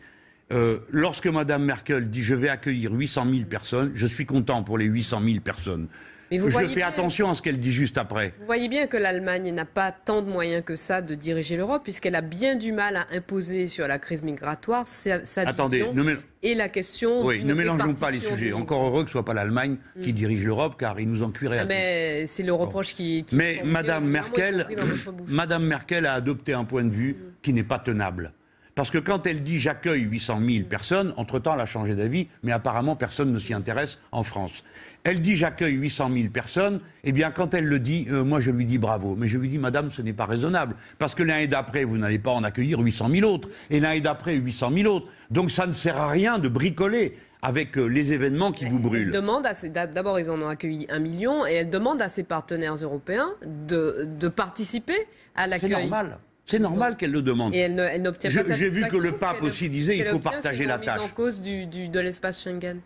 S2: Lorsque Mme Merkel dit « je vais accueillir 800 000 personnes », je suis content pour les 800 000 personnes.
S1: Mais vous
S2: je fais attention à ce qu'elle dit juste après.
S1: Vous voyez bien que l'Allemagne n'a pas tant de moyens que ça de diriger l'Europe, puisqu'elle a bien du mal à imposer sur la crise migratoire sa vision et la question.
S2: Oui, ne mélangeons pas les sujets. Encore heureux que ce ne soit pas l'Allemagne qui dirige l'Europe, car il nous en cuirait à tous.
S1: Mais c'est le reproche qui
S2: Mais Mme Merkel a adopté un point de vue qui n'est pas tenable. Parce que quand elle dit « j'accueille 800 000 personnes », entre-temps elle a changé d'avis, mais apparemment personne ne s'y intéresse en France. Elle dit « j'accueille 800 000 personnes », eh bien quand elle le dit, moi je lui dis bravo. Mais je lui dis « madame, ce n'est pas raisonnable, parce que l'année d'après, vous n'allez pas en accueillir 800 000 autres, et l'année d'après 800 000 autres. Donc ça ne sert à rien de bricoler avec les événements qui vous brûlent.
S1: D'abord, ils en ont accueilli 1 million, et elle demande à ses partenaires européens de participer à l'accueil.
S2: C'est normal. C'est normal qu'elle le demande.
S1: Et elle n'obtient pas satisfaction.
S2: J'ai vu que le pape aussi disait qu'il faut partager la tâche.
S1: C'est en cause de l'espace Schengen.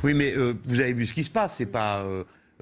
S2: Oui, mais vous avez vu ce qui se passe. C'est pas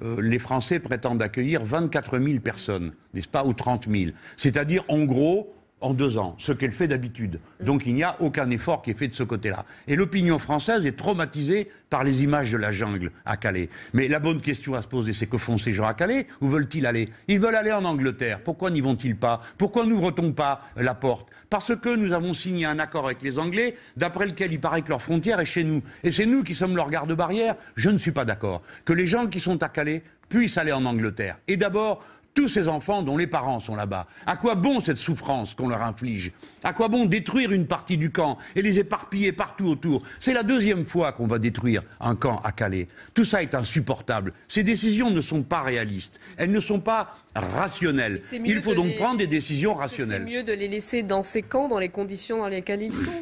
S2: les Français prétendent accueillir 24 000 personnes, n'est-ce pas, ou 30 000. C'est-à-dire, en gros, en 2 ans, ce qu'elle fait d'habitude. Donc il n'y a aucun effort qui est fait de ce côté-là. Et l'opinion française est traumatisée par les images de la jungle à Calais. Mais la bonne question à se poser, c'est que font ces gens à Calais? Où veulent-ils aller? Ils veulent aller en Angleterre. Pourquoi n'y vont-ils pas? Pourquoi n'ouvre-t-on pas la porte? Parce que nous avons signé un accord avec les Anglais, d'après lequel il paraît que leur frontière est chez nous. Et c'est nous qui sommes leur garde-barrière. Je ne suis pas d'accord. Que les gens qui sont à Calais puissent aller en Angleterre. Et d'abord, tous ces enfants dont les parents sont là-bas. À quoi bon cette souffrance qu'on leur inflige? À quoi bon détruire une partie du camp et les éparpiller partout autour? C'est la 2e fois qu'on va détruire un camp à Calais. Tout ça est insupportable. Ces décisions ne sont pas réalistes. Elles ne sont pas rationnelles. Il faut donc prendre des décisions rationnelles.
S1: C'est mieux de les laisser dans ces camps, dans les conditions dans lesquelles ils sont.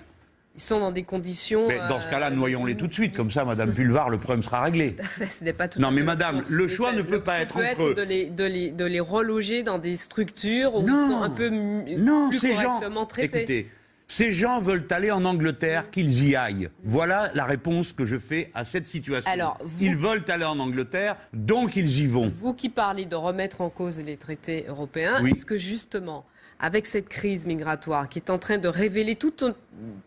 S1: Ils sont dans des conditions...
S2: Mais dans ce cas-là, noyons-les tout de suite. Comme ça, Madame Pulvar, le problème sera réglé.
S1: Tout à fait, ce n'est pas tout
S2: non,
S1: à fait
S2: mais Madame, le choix ne peut pas être entre eux.
S1: De les reloger dans des structures où ils sont un peu plus correctement traités.
S2: Écoutez, ces gens veulent aller en Angleterre, qu'ils y aillent. Voilà la réponse que je fais à cette situation.
S1: Alors,
S2: ils veulent aller en Angleterre, donc ils y vont.
S1: Vous qui parlez de remettre en cause les traités européens,
S2: oui.
S1: Est-ce que justement, avec cette crise migratoire qui est en train de révéler tout un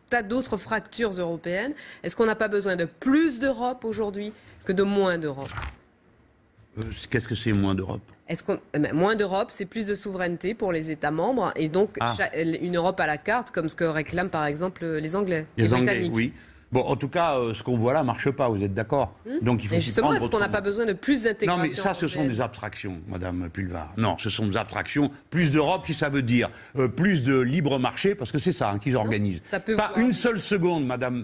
S1: tas d'autres fractures européennes, est-ce qu'on n'a pas besoin de plus d'Europe aujourd'hui que de moins d'Europe?
S2: Qu'est-ce que c'est moins d'Europe?
S1: Moins d'Europe, c'est plus de souveraineté pour les États membres et donc une Europe à la carte, comme ce que réclament par exemple les Anglais, les
S2: Anglais, oui. Bon, en tout cas, ce qu'on voit là ne marche pas, vous êtes d'accord?
S1: Donc il faut. Et justement, est-ce qu'on n'a pas besoin de plus d'intégration?
S2: Non, mais ça, ce sont des abstractions, Madame Pulvar. Non, ce sont des abstractions. Plus d'Europe, si ça veut dire plus de libre marché, parce que c'est ça qu'ils organisent. Pas une seule seconde, Madame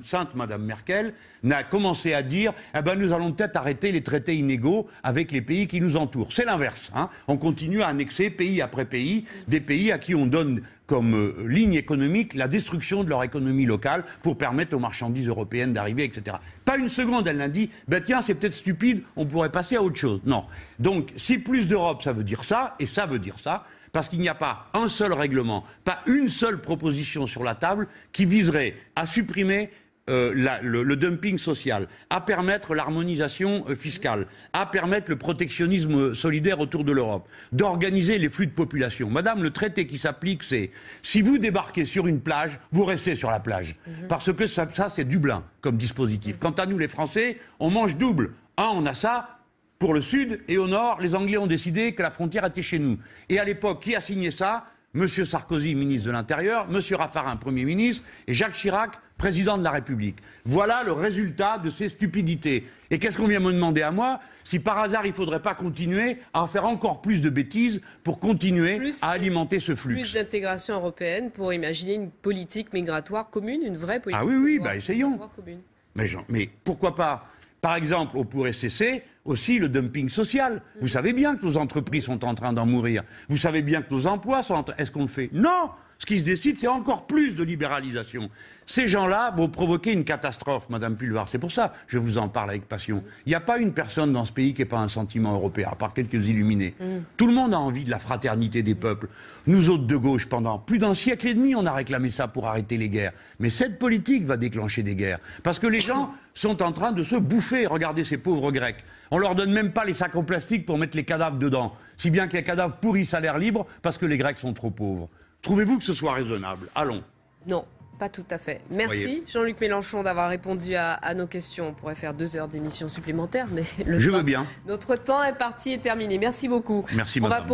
S2: Merkel n'a commencé à dire nous allons peut-être arrêter les traités inégaux avec les pays qui nous entourent. C'est l'inverse. On continue à annexer pays après pays, des pays à qui on donne comme ligne économique la destruction de leur économie locale pour permettre aux marchandises européennes d'arriver, etc. Pas une seconde, elle n'a dit tiens, c'est peut-être stupide, on pourrait passer à autre chose. Non. Donc, si plus d'Europe, ça veut dire ça, et ça veut dire ça, parce qu'il n'y a pas un seul règlement, pas une seule proposition sur la table qui viserait à supprimer le dumping social, à permettre l'harmonisation fiscale, à permettre le protectionnisme solidaire autour de l'Europe, d'organiser les flux de population. Madame, le traité qui s'applique, c'est si vous débarquez sur une plage, vous restez sur la plage. Parce que ça c'est Dublin comme dispositif. Quant à nous, les Français, on mange double. On a ça pour le Sud, et au Nord, les Anglais ont décidé que la frontière était chez nous. Et à l'époque, qui a signé ça? Monsieur Sarkozy, ministre de l'Intérieur, Monsieur Raffarin, Premier ministre, et Jacques Chirac, président de la République. Voilà le résultat de ces stupidités. Et qu'est-ce qu'on vient me demander à moi? Si par hasard, il ne faudrait pas continuer à en faire encore plus de bêtises pour continuer à alimenter ce flux.
S1: Plus d'intégration européenne pour imaginer une politique migratoire commune, une vraie politique
S2: migratoire essayons.
S1: Commune.
S2: Mais pourquoi pas? Par exemple, on pourrait cesser aussi le dumping social. Vous savez bien que nos entreprises sont en train d'en mourir. Vous savez bien que nos emplois sont en train... Est-ce qu'on le fait? Non! Ce qui se décide, c'est encore plus de libéralisation. Ces gens-là vont provoquer une catastrophe, Madame Pulvar. C'est pour ça que je vous en parle avec passion. Il n'y a pas une personne dans ce pays qui n'ait pas un sentiment européen, à part quelques illuminés. Tout le monde a envie de la fraternité des peuples. Nous autres de gauche, pendant plus d'un siècle et demi, on a réclamé ça pour arrêter les guerres. Mais cette politique va déclencher des guerres. Parce que les gens sont en train de se bouffer. Regardez ces pauvres Grecs. On leur donne même pas les sacs en plastique pour mettre les cadavres dedans. Si bien que les cadavres pourrissent à l'air libre parce que les Grecs sont trop pauvres. Trouvez-vous que ce soit raisonnable? Allons.
S1: Non, pas tout à fait. Merci Jean-Luc Mélenchon d'avoir répondu à nos questions. On pourrait faire 2 heures d'émission supplémentaire, mais
S2: je veux bien.
S1: Notre temps est parti et terminé. Merci beaucoup.
S2: Merci, madame.